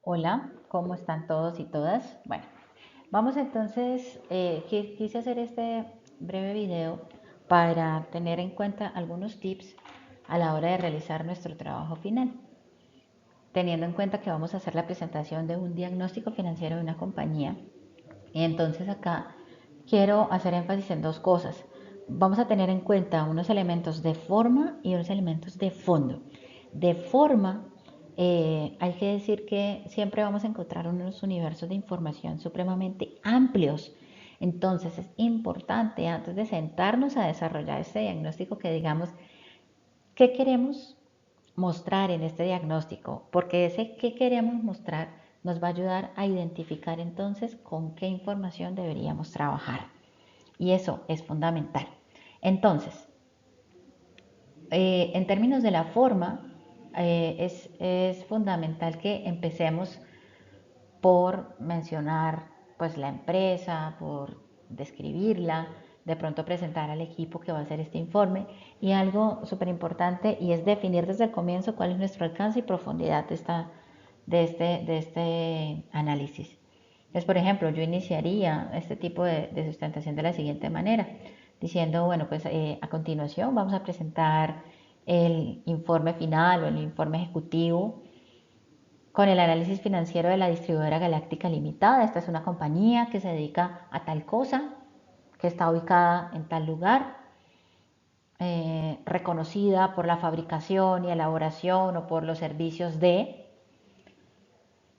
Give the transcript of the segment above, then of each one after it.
Hola, ¿cómo están todos y todas? Bueno, vamos entonces, quise hacer este breve video para tener en cuenta algunos tips a la hora de realizar nuestro trabajo final, teniendo en cuenta que vamos a hacer la presentación de un diagnóstico financiero de una compañía. Y entonces acá quiero hacer énfasis en dos cosas. Vamos a tener en cuenta unos elementos de forma y unos elementos de fondo. De forma, hay que decir que siempre vamos a encontrar unos universos de información supremamente amplios. Entonces es importante antes de sentarnos a desarrollar este diagnóstico que digamos qué queremos mostrar en este diagnóstico, porque ese qué queremos mostrar nos va a ayudar a identificar entonces con qué información deberíamos trabajar. Y eso es fundamental. Entonces, en términos de la forma, es fundamental que empecemos por mencionar pues la empresa, por describirla, de pronto presentar al equipo que va a hacer este informe y algo súper importante y es definir desde el comienzo cuál es nuestro alcance y profundidad de este análisis. Entonces, por ejemplo, yo iniciaría este tipo de sustentación de la siguiente manera, diciendo, bueno, pues a continuación vamos a presentar el informe final o el informe ejecutivo con el análisis financiero de la distribuidora Galáctica Limitada. Esta es una compañía que se dedica a tal cosa, que está ubicada en tal lugar, reconocida por la fabricación y elaboración o por los servicios de,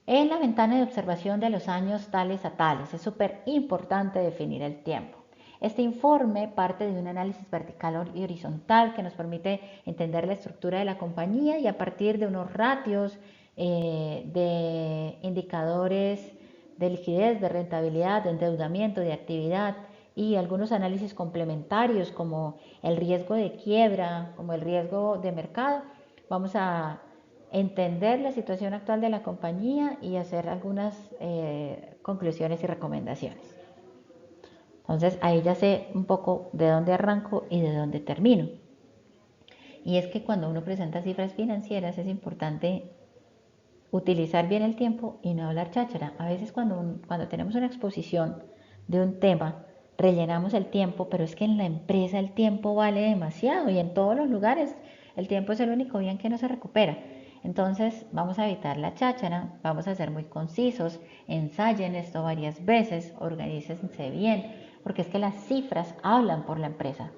en la ventana de observación de los años tales a tales. Es súper importante definir el tiempo. Este informe parte de un análisis vertical y horizontal que nos permite entender la estructura de la compañía y a partir de unos ratios de indicadores de liquidez, de rentabilidad, de endeudamiento, de actividad y algunos análisis complementarios como el riesgo de quiebra, como el riesgo de mercado. Vamos a entender la situación actual de la compañía y hacer algunas conclusiones y recomendaciones. Entonces ahí ya sé un poco de dónde arranco y de dónde termino. Y es que cuando uno presenta cifras financieras es importante utilizar bien el tiempo y no hablar cháchara. A veces cuando tenemos una exposición de un tema, rellenamos el tiempo, pero es que en la empresa el tiempo vale demasiado y en todos los lugares el tiempo es el único bien que no se recupera. Entonces vamos a evitar la cháchara, vamos a ser muy concisos, ensayen esto varias veces, organícense bien, porque es que las cifras hablan por la empresa.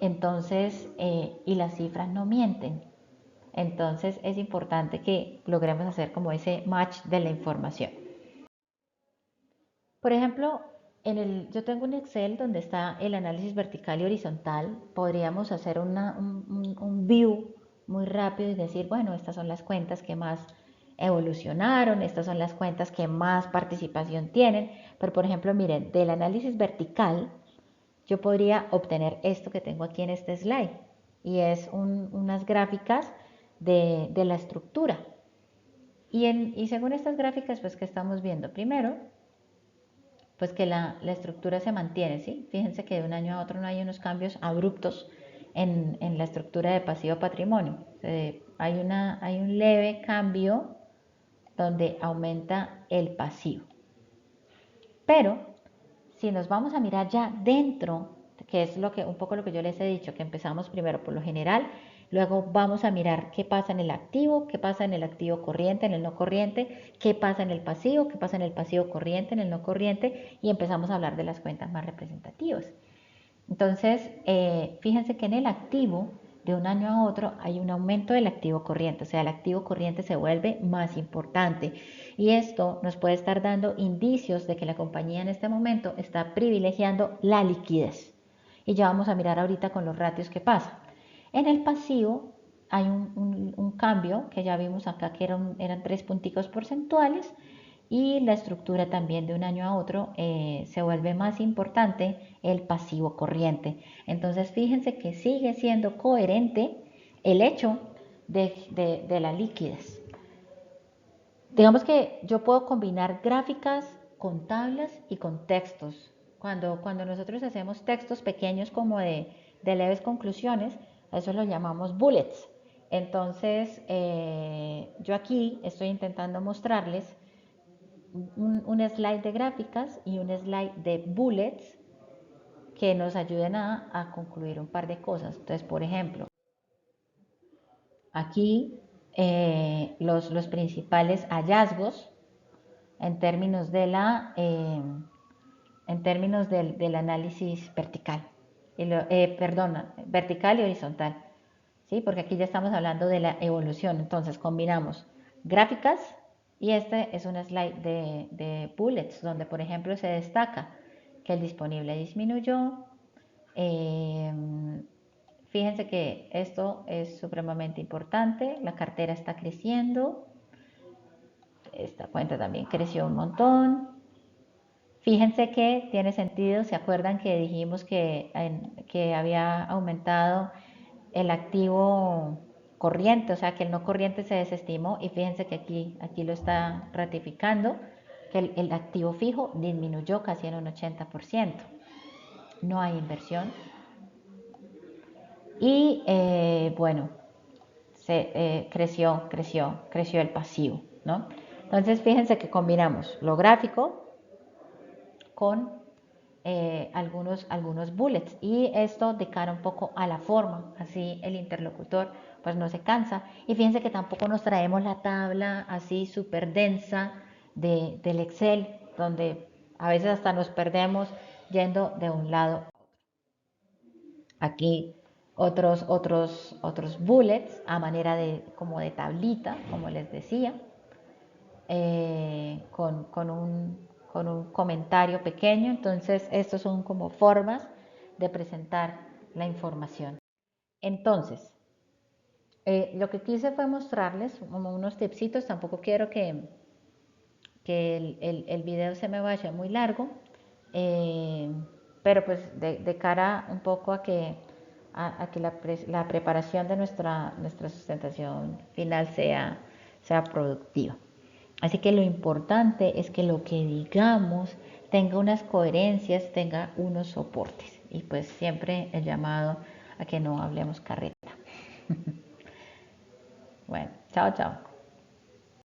Entonces, y las cifras no mienten. Entonces es importante que logremos hacer como ese match de la información. Por ejemplo, yo tengo un Excel donde está el análisis vertical y horizontal. Podríamos hacer un view muy rápido y decir, bueno, estas son las cuentas que más evolucionaron, estas son las cuentas que más participación tienen. Pero, por ejemplo, miren, del análisis vertical, yo podría obtener esto que tengo aquí en este slide. Y es unas gráficas de la estructura. Y según estas gráficas, pues, ¿qué estamos viendo? Primero, pues que la estructura se mantiene, ¿sí? Fíjense que de un año a otro no hay unos cambios abruptos en la estructura de pasivo patrimonio. Hay un leve cambio donde aumenta el pasivo. Pero si nos vamos a mirar ya dentro, que es un poco lo que yo les he dicho, que empezamos primero por lo general, luego vamos a mirar qué pasa en el activo, qué pasa en el activo corriente, en el no corriente, qué pasa en el pasivo, qué pasa en el pasivo corriente, en el no corriente, y empezamos a hablar de las cuentas más representativas. Entonces, fíjense que en el activo, de un año a otro, hay un aumento del activo corriente, o sea, el activo corriente se vuelve más importante. Y esto nos puede estar dando indicios de que la compañía en este momento está privilegiando la liquidez. Y ya vamos a mirar ahorita con los ratios qué pasa. En el pasivo hay un cambio que ya vimos acá que eran 3 punticos porcentuales y la estructura también de un año a otro se vuelve más importante el pasivo corriente. Entonces fíjense que sigue siendo coherente el hecho de la liquidez. Digamos que yo puedo combinar gráficas con tablas y con textos. Cuando nosotros hacemos textos pequeños como de leves conclusiones, a eso lo llamamos bullets. Entonces, yo aquí estoy intentando mostrarles un slide de gráficas y un slide de bullets que nos ayuden a concluir un par de cosas. Entonces, por ejemplo, aquí los principales hallazgos en términos, en términos del análisis vertical, vertical y horizontal, ¿sí? Porque aquí ya estamos hablando de la evolución. Entonces combinamos gráficas y este es un slide de bullets donde, por ejemplo, se destaca que el disponible disminuyó. Fíjense que esto es supremamente importante, la cartera está creciendo, esta cuenta también creció un montón. Fíjense que tiene sentido, ¿se acuerdan que dijimos que había aumentado el activo corriente, o sea que el no corriente se desestimó? Y fíjense que aquí lo está ratificando, que el activo fijo disminuyó casi en un 80%. No hay inversión. Y bueno, creció el pasivo, ¿no? Entonces fíjense que combinamos lo gráfico con algunos bullets y esto de cara un poco a la forma, así el interlocutor pues no se cansa. Y fíjense que tampoco nos traemos la tabla así súper densa del Excel, donde a veces hasta nos perdemos yendo de un lado. Aquí otros bullets a manera como de tablita, como les decía, con un comentario pequeño. Entonces, estos son como formas de presentar la información. Entonces, lo que quise fue mostrarles como unos tipsitos. Tampoco quiero que el video se me vaya muy largo, pero pues de cara un poco a que la preparación de nuestra sustentación final sea productiva. Así que lo importante es que lo que digamos tenga unas coherencias, tenga unos soportes. Y pues siempre el llamado a que no hablemos carreta. Bueno, chao, chao.